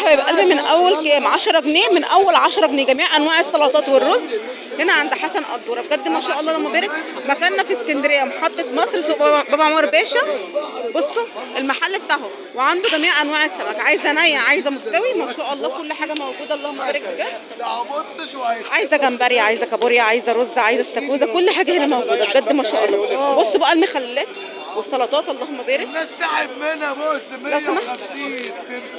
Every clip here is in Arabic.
حبايب قلبي من اول كام 10 جنيه، من اول 10 جنيه جميع انواع السلطات والرز هنا عند حسن قدوره. بجد ما شاء الله اللهم بارك. مكاننا في اسكندريه محطه مصر سوق بابا عمر باشا. بصوا المحل بتاعهم وعنده جميع انواع السمك، عايزه نيه عايزه مستوي، ما شاء الله كل حاجه موجوده اللهم بارك بجد. عايزه جمبري عايزه كابوريا عايزه رز عايزه استاكوزا، كل حاجه هنا موجوده بجد ما شاء الله. بصوا بقى المخللات والسلطات اللهم بارك. الناس ساحب منها بص 150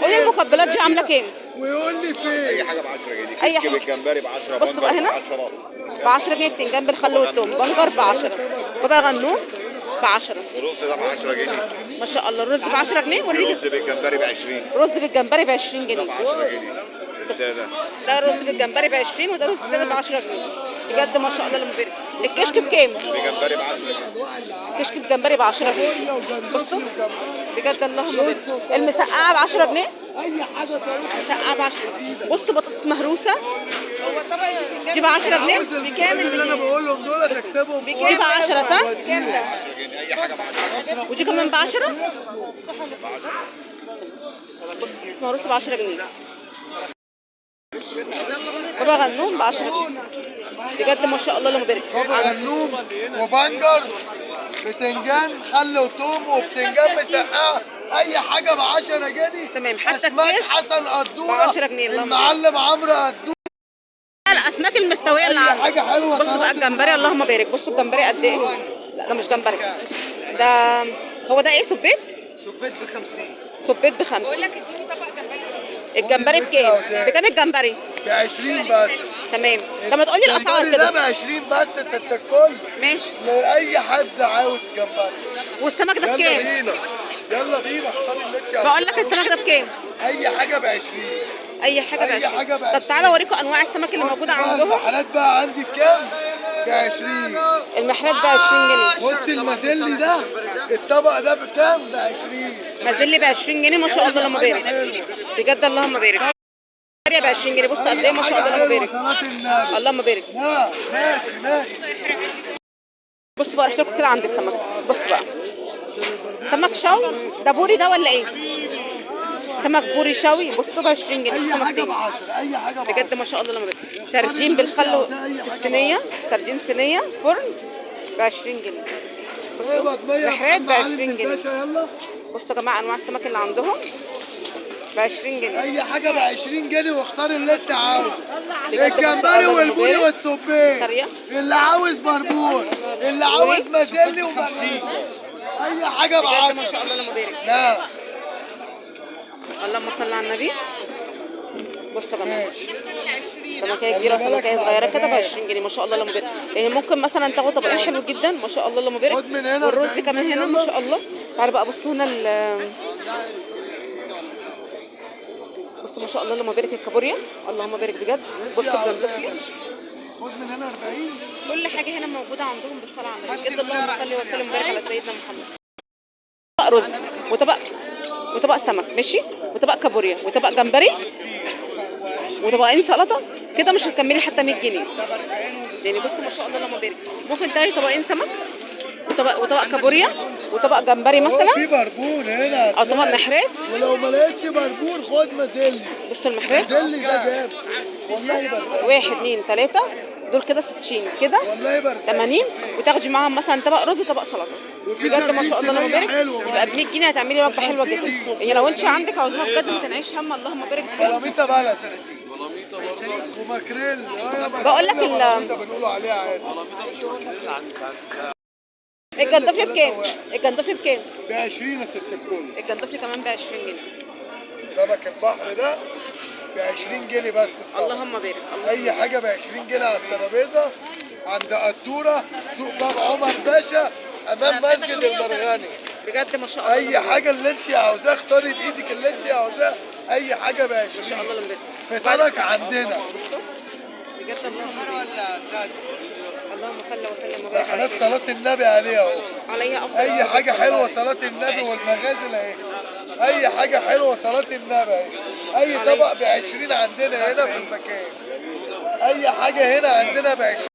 قولي المقبلات دي عامله كام؟ ويقول لي فين اي حاجه ب 10 جنيه. اي كيس حاجه بالجمبري ب 10، بصوا بقى هنا ب 10 جنيه، بتنجان بالخل والثوم، بنجر ب 10، بابا غنوم ب 10. الرز ده ب 10 جنيه. ما شاء الله الرز ب 10 جنيه. الرز بالجمبري ب 20. رز بالجمبري ب 20 ده ب جنيه. 10 جنيه الساده. ده رز بالجمبري ب 20 وده رز الساده ب 10 جنيه. بجد ما شاء الله اللهم بارك. الكشك بكام؟ بالجمبري ب 10 جنيه. كشك الجمبري ب 10 جنيه. بصوا بجد اللهم بارك. المسقعه ب 10 جنيه. مسقعه ب 10. بصوا بطاطس مهروسه دي ب 10 جنيه. بكام اللي انا بقول لهم دول تكتبهم دي ب 10 صح؟ 10 جنيه اي حاجه ب 10. ودي كمان ب 10. مهروسه ب 10 جنيه. بابا غنوم ب 10 جنيه. بجد ما شاء الله اللهم بارك. بابا غنوم وبنجر بتنجان خل وثوم وبتنجان مسقعه اي حاجه ب 10 جنيه. تمام. حتى اسماك الكيس حسن قدوره ب 10 جنيه. المعلم عمرو قدوره. الاسماك المستويه اللي اي حاجه حلوه. بصوا بقى الجمبري اللهم بارك. بصوا الجمبري قد ايه. لا ده مش جمبري، ده هو ده ايه؟ سبيت ب 50. سبيت ب 5. بقول لك اديني طبق جمبري. الجمبري بكام؟ بكام الجمبري؟ ب 20 بس. تمام. طب ما تقولي الاسعار ده ب كده. 20 بس يا ست الكل. ماشي. لاي حد عاوز جمبري. والسمك ده يلا بكام؟ بينا يلا بينا اختار اللي انت عاوزاه. بقول لك السمك ده بكام؟ اي حاجه ب 20. اي حاجه ب أي 20. حاجة ب طب 20. تعالى اوريكم انواع السمك اللي موجوده عندهم. المحلات بقى عندي بكام؟ ب 20. المحلات ب 20 جنيه. بص المازيلي ده الطبق ده بكام؟ ب 20. مازلي ب 20 جنيه ما شاء الله اللهم بارك. بجد اللهم بارك. ب 20 جنيه. بصوا قد ايه ما شاء الله اللهم بارك. اللهم بارك. لا ماشي. بصوا بقى احكي لكم كده عند السمك. بصوا بقى سمك شوي ده بوري ده ولا ايه؟ سمك بوري شوي. بصوا ب 20 جنيه. اي سمك حاجه ب تاني 10 اي حاجه ب 10 بجد ما شاء الله اللهم بارك. سردين بالخل في الصينيه، سردين صينيه فرن ب 20 جنيه. محرات ب 20 جنيه. يلا بصوا يا جماعه انواع السمك اللي عندهم ب 20 جنيه. اي حاجه ب 20 جنيه واختار اللي انت عاوزه. بجد ما شاء الجمبري الله والبوري اللهم بارك. والسبيط. سريع. اللي عاوز بربور اللي عاوز مازلي ومغربي اي حاجه ب بجد ما 10. شاء الله اللهم بارك. لا اللهم صل على النبي. بصوا يا جماعه ماشي. سمكيه كبيره وسمكيه صغيره كده ب 20 جنيه ما شاء الله اللهم بارك. يعني ممكن مثلا تاخدوا طبقين حلو جدا ما شاء الله اللهم بارك. خد من هنا والرز 40 كمان هنا جنيه ما شاء الله. تعالوا بقى بصوا هنا بصوا ما شاء الله اللهم بارك الكابوريا اللهم بارك بجد. بصوا الجندفلي. خد من هنا 40. كل حاجه هنا موجوده عندهم بالصلاه على النبي. بجد اللهم صل وسلم وبارك على سيدنا محمد. طبق رز وطبق سمك ماشي، وطبق كابوريا وطبق جمبري وطبقين سلطه كده مش هتكملي حتى 100 جنيه. يعني بصوا ما شاء الله اللهم بارك. ممكن تاخدي طبقين سمك وطبق كابوريا وطبق جمبري مثلا في بربور هنا او طبق محرات. ولو ما لقيتش بربور خد مازلي. بصوا المحرات مازلي ده جاب والله بربور. 1 2 3 دول كده 60 كده والله بربور 80 وتاخدي معاهم مثلا طبق رز وطبق سلطه. بجد ما شاء الله اللهم بارك. يبقى ب 100 جنيه هتعملي وجبه حلوه جدا. يعني لو انت عندك عاوزاها بجد ما تنعيش هم اللهم بارك. بلاميطه بلد وماكريل. بقول لك بنقولوا عليها عادي. الجندفلي بكام؟ الجندفلي بكام؟ ب 20 يا ست الكل. الجندفلي كمان ب 20 جنيه. سمك البحر ده ب 20 جنيه بس. اللهم بارك. اي حاجه ب 20 جنيه على الترابيزه عند قدوره سوق باب عمر باشا امام مسجد المرغني. بجد ما شاء الله. اي حاجه اللي انت عاوزاها اختاري بايدك اللي انت عاوزاها. اي حاجه ب 20 ما شاء الله اللهم بارك. فطرك عندنا. بجد اللهم بارك. اللهم صل وسلم وبارك حالات على صلاه النبي عليها اهو. عليها افضل. اي حاجه حلوه صلاه النبي والمغازل اهي. اي حاجه حلوه صلاه النبي اهي. اي طبق ب 20 عندنا هنا في المكان. اي حاجه هنا عندنا ب 20.